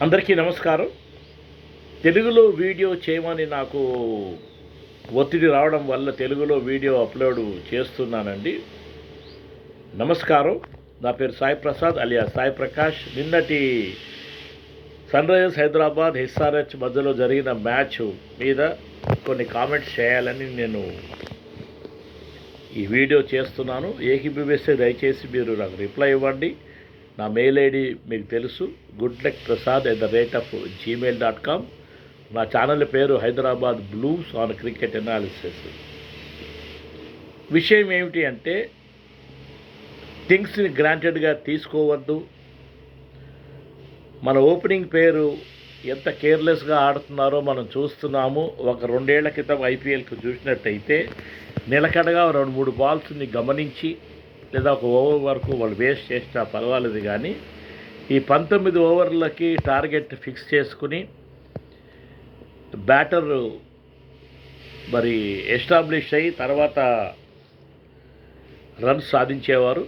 అందరికీ నమస్కారం. తెలుగులో వీడియో చేయమని నాకు ఒత్తిడి రావడం వల్ల తెలుగులో వీడియో అప్లోడ్ చేస్తున్నానండి. నమస్కారం. నా పేరు సాయి ప్రసాద్ అలియా సాయి ప్రకాష్. నిన్నటి సన్ రైజర్స్ హైదరాబాద్ ఎస్ఆర్హెచ్ మధ్యలో జరిగిన మ్యాచ్ మీద కొన్ని కామెంట్స్ చేయాలని నేను ఈ వీడియో చేస్తున్నాను. ఏకీభవిస్తే దయచేసి మీరు నాకు రిప్లై ఇవ్వండి. నా మెయిల్ ఐడి మీకు తెలుసు, goodluckprasad@gmail.com. నా ఛానల్ పేరు Hyderabad blues on cricket analysis. విషయం ఏమిటి అంటే, థింగ్స్ని గ్రాంటెడ్గా తీసుకోవద్దు. మన ఓపెనింగ్ పేరు ఎంత కేర్లెస్గా ఆడుతున్నారో మనం చూస్తున్నాము. ఒక 2 ఏళ్ల క్రితం ఐపీఎల్కి చూసినట్టయితే నిలకడగా 2-3 బాల్స్ని గమనించి లేదా ఒక ఓవర్ వరకు వాళ్ళు వేస్ట్ చేసినా పర్వాలేదు, కానీ ఈ 19 ఓవర్లకి టార్గెట్ ఫిక్స్ చేసుకుని బ్యాటర్ మరి ఎస్టాబ్లిష్ అయ్యి తర్వాత రన్స్ సాధించేవారు.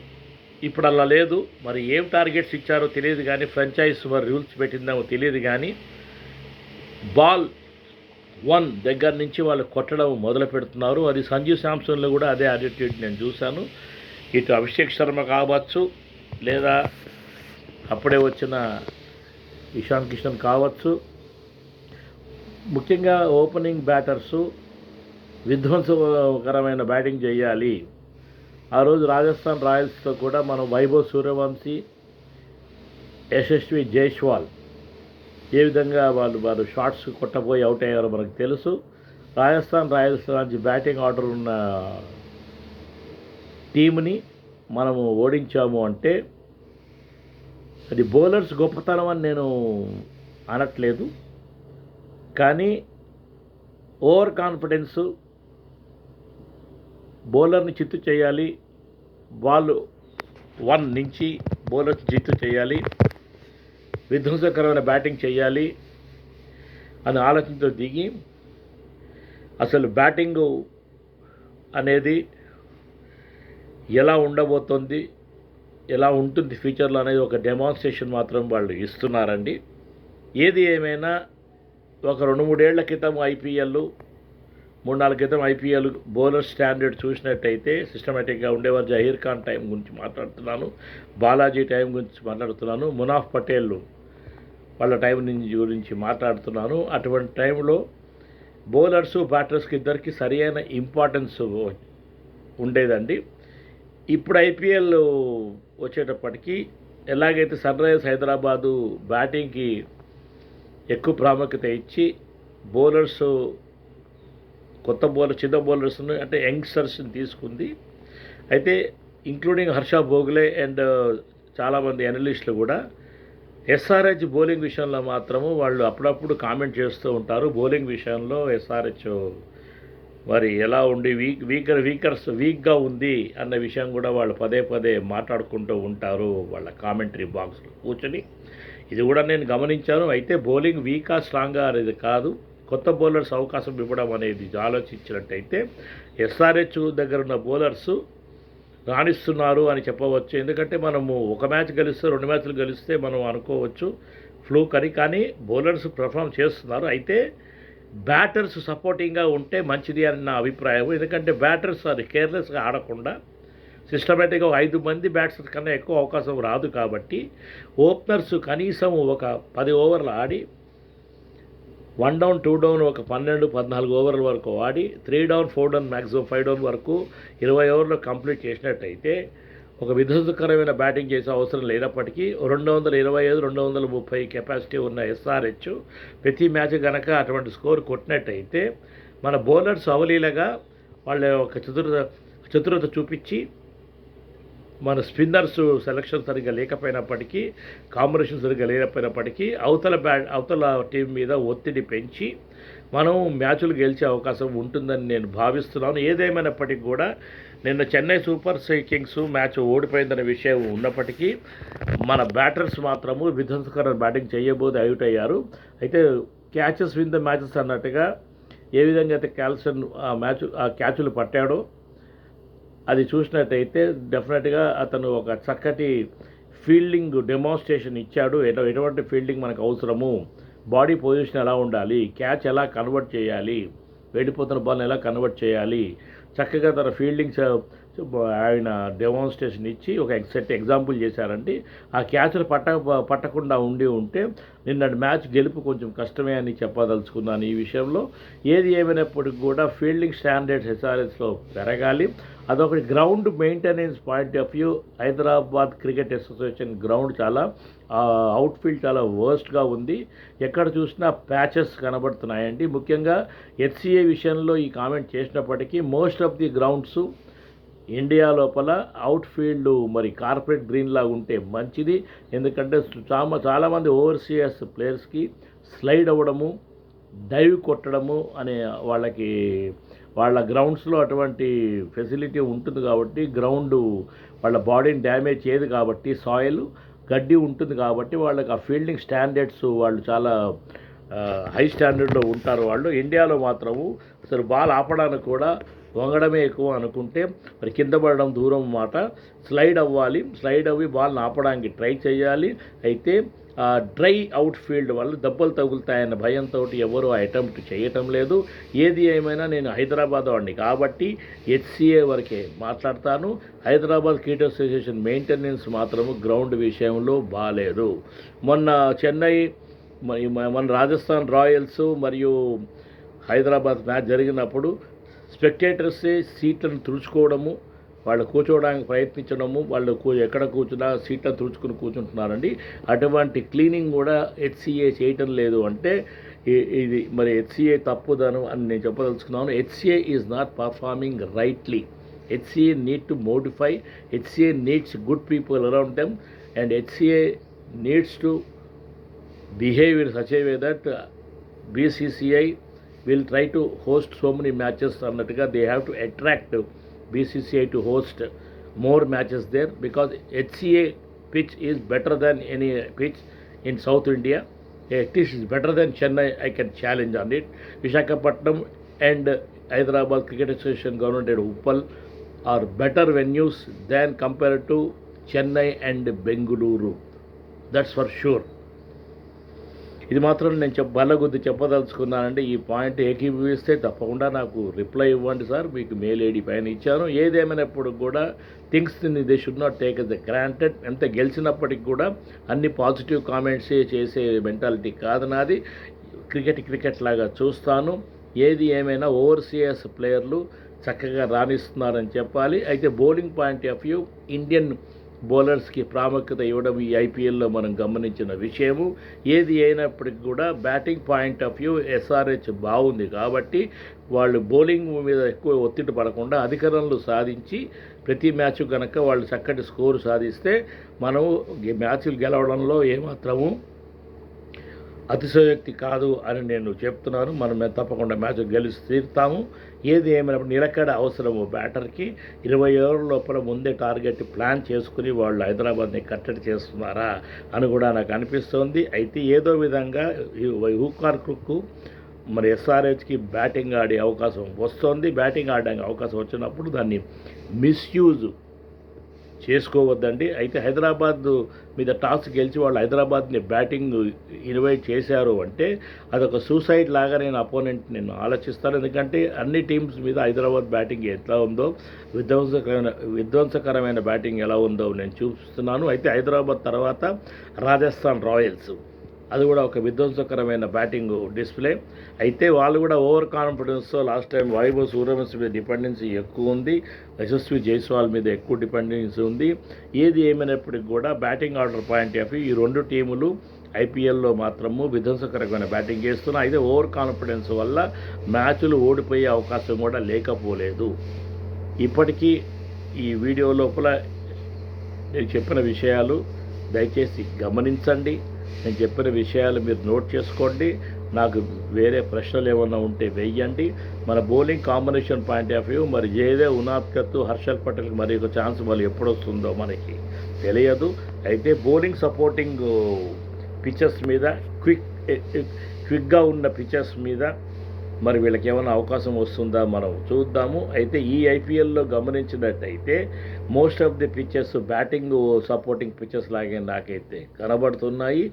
ఇప్పుడు అలా లేదు. మరి ఏం టార్గెట్స్ ఇచ్చారో తెలియదు, కానీ ఫ్రాంచైజ్ మరి రూల్స్ పెట్టిందేమో తెలియదు, కానీ బాల్ 1 దగ్గర నుంచి వాళ్ళు కొట్టడం మొదలు పెడుతున్నారు. అది సంజు శాంసన్లో కూడా అదే యాటిట్యూడ్ నేను చూశాను. ఇటు అభిషేక్ శర్మ కావచ్చు, లేదా అప్పుడే వచ్చిన ఇషాన్ కిషన్ కావచ్చు. ముఖ్యంగా ఓపెనింగ్ బ్యాటర్సు విధ్వంసకరమైన బ్యాటింగ్ చేయాలి. ఆ రోజు రాజస్థాన్ రాయల్స్తో కూడా మనం వైభవ్ సూర్యవంశీ, యశస్వి జైస్వాల్ ఏ విధంగా వాళ్ళు షాట్స్ కొట్టబోయి అవుట్ అయ్యారో మనకు తెలుసు. రాజస్థాన్ రాయల్స్ నుంచి బ్యాటింగ్ ఆర్డర్ ఉన్న టీంని మనము ఓడించాము అంటే అది బౌలర్స్ గొప్పతనం అని నేను అనట్లేదు, కానీ ఓవర్ కాన్ఫిడెన్స్ బౌలర్ని చిత్తు చేయాలి. బాల్ 1 నుంచి బౌలర్స్ చిత్తు చేయాలి, విధ్వంసకరమైన బ్యాటింగ్ చేయాలి అని ఆలోచనతో దిగి అసలు బ్యాటింగు అనేది ఎలా ఉండబోతోంది, ఎలా ఉంటుంది ఫ్యూచర్లో అనేది ఒక డెమాన్స్ట్రేషన్ మాత్రం వాళ్ళు ఇస్తున్నారండి. ఏది ఏమైనా ఒక 2-3 ఏళ్ల క్రితం ఐపీఎల్, 3-4 క్రితం ఐపీఎల్ బౌలర్ స్టాండర్డ్ చూసినట్టయితే సిస్టమేటిక్గా ఉండేవారు. జహీర్ ఖాన్ టైం గురించి మాట్లాడుతున్నాను, బాలాజీ టైం గురించి మాట్లాడుతున్నాను, మునాఫ్ పటేల్ వాళ్ళ టైం గురించి మాట్లాడుతున్నాను. అటువంటి టైంలో బౌలర్సు బ్యాటర్స్కి ఇద్దరికి సరియైన ఇంపార్టెన్స్ ఉండేదండి. ఇప్పుడు ఐపీఎల్ వచ్చేటప్పటికి ఎలాగైతే సన్ రైజర్స్ హైదరాబాదు బ్యాటింగ్కి ఎక్కువ ప్రాముఖ్యత ఇచ్చి బౌలర్స్ కొత్త బౌలర్ చిన్న బౌలర్స్ని అంటే యంగ్స్టర్స్ని తీసుకుంది. అయితే ఇంక్లూడింగ్ హర్ష భోగ్లే అండ్ చాలామంది అనలిస్టులు కూడా ఎస్ఆర్హెచ్ బౌలింగ్ విషయంలో మాత్రము వాళ్ళు అప్పుడప్పుడు కామెంట్ చేస్తూ ఉంటారు. బౌలింగ్ విషయంలో ఎస్ఆర్హెచ్ మరి ఎలా ఉండి వీక్గా ఉంది అన్న విషయం కూడా వాళ్ళు పదే పదే మాట్లాడుకుంటూ ఉంటారు వాళ్ళ కామెంటరీ బాక్స్లో కూర్చొని. ఇది కూడా నేను గమనించాను. అయితే బౌలింగ్ వీకా స్ట్రాంగ్గా అనేది కాదు, కొత్త బౌలర్స్ అవకాశం ఇవ్వడం అనేది ఆలోచించినట్టయితే ఎస్ఆర్హెచ్ దగ్గర ఉన్న బౌలర్స్ రాణిస్తున్నారు అని చెప్పవచ్చు. ఎందుకంటే మనము ఒక మ్యాచ్ గెలిస్తే 2 మ్యాచ్లు గెలిస్తే మనం అనుకోవచ్చు ఫ్లూక్ అని, కానీ బౌలర్స్ పర్ఫామ్ చేస్తున్నారు. అయితే బ్యాటర్స్ సపోర్టింగ్గా ఉంటే మంచిది అని నా అభిప్రాయం. ఎందుకంటే బ్యాటర్స్ అది కేర్లెస్గా ఆడకుండా సిస్టమేటిక్గా 5 మంది బ్యాట్స్మెన్ కన్నా ఎక్కువ అవకాశం రాదు. కాబట్టి ఓపెనర్స్ కనీసం ఒక 10 ఓవర్లు ఆడి 1 డౌన్ 2 డౌన్ ఒక 12-14 ఓవర్ల వరకు ఆడి 3 డౌన్ 4 డౌన్ మ్యాక్సిమం 5 డౌన్ వరకు 20 ఓవర్లో కంప్లీట్ చేసినట్టయితే ఒక విధ్వంసకరమైన బ్యాటింగ్ చేసే అవసరం లేనప్పటికీ 225-230 కెపాసిటీ ఉన్న ఎస్ఆర్హెచ్ ప్రతి మ్యాచ్ కనుక అటువంటి స్కోర్ కొట్టినట్టయితే మన బౌలర్స్ అవలీలగా వాళ్ళ ఒక చతురత చూపించి మన స్పిన్నర్స్ సెలక్షన్ సరిగ్గా లేకపోయినప్పటికీ, కాంబినేషన్ సరిగ్గా లేకపోయినప్పటికీ అవతల టీం మీద ఒత్తిడి పెంచి మనం మ్యాచ్లు గెలిచే అవకాశం ఉంటుందని నేను భావిస్తున్నాను. ఏదేమైనప్పటికీ కూడా నిన్న చెన్నై సూపర్ కింగ్స్ మ్యాచ్ ఓడిపోయిందనే విషయం ఉన్నప్పటికీ మన బ్యాటర్స్ మాత్రము విధ్వంసకర బ్యాటింగ్ చేయబోతే అవుట్ అయ్యారు. అయితే క్యాచెస్ విన్ ద మ్యాచెస్ అన్నట్టుగా ఏ విధంగా అయితే ఆ క్యాచ్లు పట్టాడో అది చూసినట్టయితే డెఫినెట్గా అతను ఒక చక్కటి ఫీల్డింగ్ డెమాన్స్ట్రేషన్ ఇచ్చాడు. ఎటువంటి ఫీల్డింగ్ మనకు అవసరము, బాడీ పొజిషన్ ఎలా ఉండాలి, క్యాచ్ ఎలా కన్వర్ట్ చేయాలి, వెళ్ళిపోతున్న బాల్ని ఎలా కన్వర్ట్ చేయాలి, చక్కగా తన ఫీల్డింగ్ ఆయన డెమాన్స్ట్రేషన్ ఇచ్చి ఒక ఎగ్జాంపుల్ చేశారంటే ఆ క్యాచ్లు పట్టకుండా ఉంటే నిన్నటి మ్యాచ్ గెలుపు కొంచెం కష్టమే అని చెప్పదలుచుకున్నాను. ఈ విషయంలో ఏది ఏమైనప్పటికీ కూడా ఫీల్డింగ్ స్టాండర్డ్స్ ఎస్ఆర్హెచ్లో పెరగాలి. అదొకటి. Ground maintenance point of view Hyderabad cricket association ground చాలా అవుట్ఫీల్డ్ చాలా వర్స్ట్గా ఉంది. ఎక్కడ చూసినా ప్యాచెస్ కనబడుతున్నాయండి. ముఖ్యంగా హెచ్సిఏ విషయంలో ఈ కామెంట్ చేసినప్పటికీ most of the grounds India లోపల అవుట్ఫీల్డ్ మరి కార్పొరేట్ గ్రీన్ లాగా ఉంటే మంచిది. ఎందుకంటే చాలామంది ఓవర్సీయర్స్ ప్లేయర్స్కి స్లైడ్ అవ్వడము, డైవ్ కొట్టడము అనే వాళ్ళ గ్రౌండ్స్లో అటువంటి ఫెసిలిటీ ఉంటుంది కాబట్టి గ్రౌండ్ వాళ్ళ బాడీని డ్యామేజ్ చేయదు కాబట్టి సాయిల్ గడ్డి ఉంటుంది కాబట్టి వాళ్ళకి ఆ ఫీల్డింగ్ స్టాండర్డ్స్ వాళ్ళు చాలా హై స్టాండర్డ్లో ఉంటారు. వాళ్ళు ఇండియాలో మాత్రము అసలు బాల్ ఆపడానికి కూడా వంగడమే ఎక్కువ అనుకుంటే మరి కింద పడడం దూరం మాట. స్లైడ్ అవ్వి బాల్ని ఆపడానికి ట్రై చేయాలి. అయితే డ్రై అవుట్ ఫీల్డ్ వల్ల దెబ్బలు తగులుతాయన్న భయంతో ఎవరు అటెంప్ట్ చేయటం లేదు. ఏది ఏమైనా నేను హైదరాబాద్ వాడిని కాబట్టి హెచ్సిఏ వరకే మాట్లాడతాను. హైదరాబాద్ క్రికెట్ అసోసియేషన్ మెయింటెనెన్స్ మాత్రము గ్రౌండ్ విషయంలో బాగాలేదు. మొన్న చెన్నై మన రాజస్థాన్ రాయల్స్ మరియు హైదరాబాద్ మ్యాచ్ జరిగినప్పుడు స్పెక్టేటర్సే సీట్లను తుడుచుకోవడము, వాళ్ళు కూర్చోవడానికి ప్రయత్నించడము, వాళ్ళు ఎక్కడ కూర్చున్నా సీట్లను తుడుచుకుని కూర్చుంటున్నారండి. అటువంటి క్లీనింగ్ కూడా హెచ్సిఏ చేయటం లేదు అంటే ఇది మరి హెచ్సిఏ తప్పుదనం అని నేను చెప్పదలుచుకున్నాను. HCA is not performing rightly. HCA need to modify. HCA needs good people around them and HCA needs to behave in such a way that BCCI will try to host so many matches అన్నట్టుగా they have to attract BCCI to host more matches there because HCA pitch is better than any pitch in South India. It is better than Chennai. I can challenge on it. Visakhapatnam and Hyderabad Cricket Association government at Uppal are better venues than compared to Chennai and Bengaluru. That's for sure. ఇది మాత్రం నేను బల్లగుద్ది చెప్పదలుచుకున్నానండి. ఈ point ఏకీభవిస్తే తప్పకుండా నాకు reply ఇవ్వండి sir. మీకు mail ID పైన ఇచ్చాను. ఏదేమైనప్పుడు కూడా things they should not take as the granted. ఎంత గెలిచినప్పటికి కూడా అన్ని పాజిటివ్ కామెంట్సే చేసే మెంటాలిటీ కాదు నాది. క్రికెట్ లాగా చూస్తాను. ఏది ఏమైనా ఓవర్సీయర్స్ ప్లేయర్లు చక్కగా రాణిస్తున్నారని చెప్పాలి. అయితే bowling point of view Indian బౌలర్స్కి ప్రాముఖ్యత ఇవ్వడం ఈ ఐపీఎల్లో మనం గమనించిన విషయము. ఏది అయినప్పటికీ కూడా batting point of view SRH బాగుంది కాబట్టి వాళ్ళు బౌలింగ్ మీద ఎక్కువ ఒత్తిడి పడకుండా అధిక రన్లు సాధించి ప్రతి మ్యాచ్ కనుక వాళ్ళు చక్కటి స్కోరు సాధిస్తే మనము మ్యాచ్లు గెలవడంలో ఏమాత్రము అతిశయోక్తి కాదు అని నేను చెప్తున్నాను. మనం తప్పకుండా మ్యాచ్ గెలిచి తీరుతాము. ఏది ఏమైనప్పుడు నిలకడ అవసరము బ్యాటర్కి. 20 ఓవర్ల లోపల ముందే టార్గెట్ ప్లాన్ చేసుకుని వాళ్ళు హైదరాబాద్ని కట్టడి చేస్తున్నారా అని కూడా నాకు అనిపిస్తోంది. అయితే ఏదో విధంగా హూకార్ క్రుక్ మరి ఎస్ఆర్హెచ్కి బ్యాటింగ్ ఆడే అవకాశం వస్తుంది. బ్యాటింగ్ ఆడడానికి అవకాశం వచ్చినప్పుడు దాన్ని మిస్యూజ్ చేసుకోవద్దండి. అయితే హైదరాబాద్ మీద టాస్ గెలిచి వాళ్ళు హైదరాబాద్ని బ్యాటింగ్ ఇన్వైట్ చేశారు అంటే అదొక సూసైడ్ లాగా నేను నేను ఆలోచిస్తాను. ఎందుకంటే అన్ని టీమ్స్ మీద హైదరాబాద్ బ్యాటింగ్ ఎట్లా ఉందో విధ్వంసకరమైన బ్యాటింగ్ ఎలా ఉందో నేను చూపిస్తున్నాను. అయితే హైదరాబాద్ తర్వాత రాజస్థాన్ రాయల్స్ అది కూడా ఒక విధ్వంసకరమైన బ్యాటింగ్ డిస్ప్లే. అయితే వాళ్ళు కూడా ఓవర్ కాన్ఫిడెన్స్తో లాస్ట్ టైం వైభవ్ సూర్యవంశీ మీద డిపెండెన్సీ ఎక్కువ ఉంది, యశస్వి జైస్వాల్ మీద ఎక్కువ డిపెండెన్సీ ఉంది. ఏది ఏమైనప్పటికీ కూడా batting order point of view ఈ రెండు టీములు ఐపీఎల్లో మాత్రము విధ్వంసకరమైన బ్యాటింగ్ చేస్తున్నాయి. అయితే ఓవర్ కాన్ఫిడెన్స్ వల్ల మ్యాచ్లు ఓడిపోయే అవకాశం కూడా లేకపోలేదు. ఇప్పటికీ ఈ వీడియో లోపల నేను చెప్పిన విషయాలు దయచేసి గమనించండి. నేను చెప్పిన విషయాలు మీరు నోట్ చేసుకోండి. నాకు వేరే ప్రశ్నలు ఏమన్నా ఉంటే వెయ్యండి. మన bowling combination point of view మరి జయదేవ్ ఉనాద్కత్ హర్షల్ పటేల్కి మరి ఒక ఛాన్స్ మళ్ళీ ఎప్పుడు వస్తుందో మనకి తెలియదు. అయితే బౌలింగ్ సపోర్టింగ్ పిచెస్ మీద క్విక్గా ఉన్న పిచెస్ మీద మరి వీళ్ళకి ఏమైనా అవకాశం వస్తుందా మనం చూద్దాము. అయితే ఈ ఐపీఎల్లో గమనించినట్టయితే most of the pitches batting supporting pitches లాగే నాకైతే కనబడుతున్నాయి.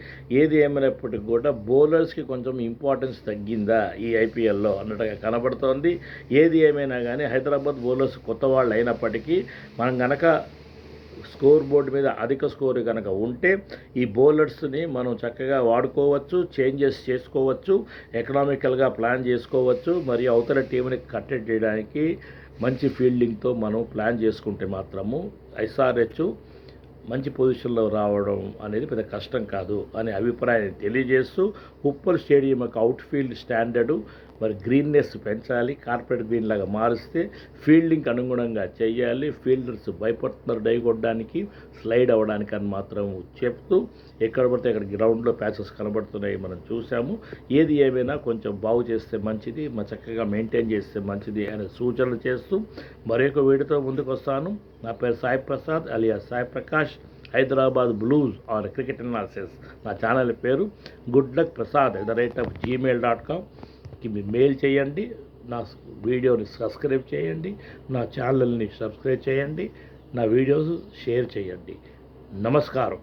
ఏది ఏమైనప్పటికీ కూడా బౌలర్స్కి కొంచెం ఇంపార్టెన్స్ తగ్గిందా ఈ ఐపీఎల్లో అన్నట్టుగా కనబడుతోంది. ఏది ఏమైనా కానీ హైదరాబాద్ బౌలర్స్ కొత్త వాళ్ళు అయినప్పటికీ మనం కనుక స్కోర్ బోర్డు మీద అధిక స్కోర్ కనుక ఉంటే ఈ బౌలర్స్ని మనం చక్కగా వాడుకోవచ్చు, చేంజెస్ చేసుకోవచ్చు, ఎకనామికల్గా ప్లాన్ చేసుకోవచ్చు. మరియు అవతల టీంని కట్టడి చేయడానికి మంచి ఫీల్డింగ్తో మనం ప్లాన్ చేసుకుంటే మాత్రము ఎస్ఆర్హెచ్ మంచి పొజిషన్లో రావడం అనేది పెద్ద కష్టం కాదు అనే అభిప్రాయాన్ని తెలియజేస్తూ ఉప్పల్ స్టేడియం యొక్క అవుట్ఫీల్డ్ స్టాండర్డు మరి గ్రీన్నెస్ పెంచాలి, కార్పెట్ గ్రీన్ లాగా మారిస్తే ఫీల్డింగ్కి అనుగుణంగా చేయాలి. ఫీల్డర్స్ భయపడుతున్నారు డై కొట్టడానికి, స్లైడ్ అవ్వడానికి అని మాత్రం చెప్తూ ఎక్కడ పడితే అక్కడ గ్రౌండ్లో ప్యాచెస్ కనబడుతున్నాయి మనం చూసాము. ఏది ఏమైనా కొంచెం బాగు చేస్తే మంచిది, చక్కగా మెయింటైన్ చేస్తే మంచిది అనే సూచనలు చేస్తూ మరొక వీడియోతో ముందుకు వస్తాను. నా పేరు Sai Prasad alias Sai Prakash, Hyderabad Blues or cricket analysis. నా ఛానల్ పేరు గుడ్ లక్ ప్రసాద్ @gmail.com మీరు మెయిల్ చేయండి. నా వీడియోని సబ్స్క్రైబ్ చేయండి, నా ఛానల్ని సబ్స్క్రైబ్ చేయండి, నా వీడియోస్ షేర్ చేయండి. నమస్కారం.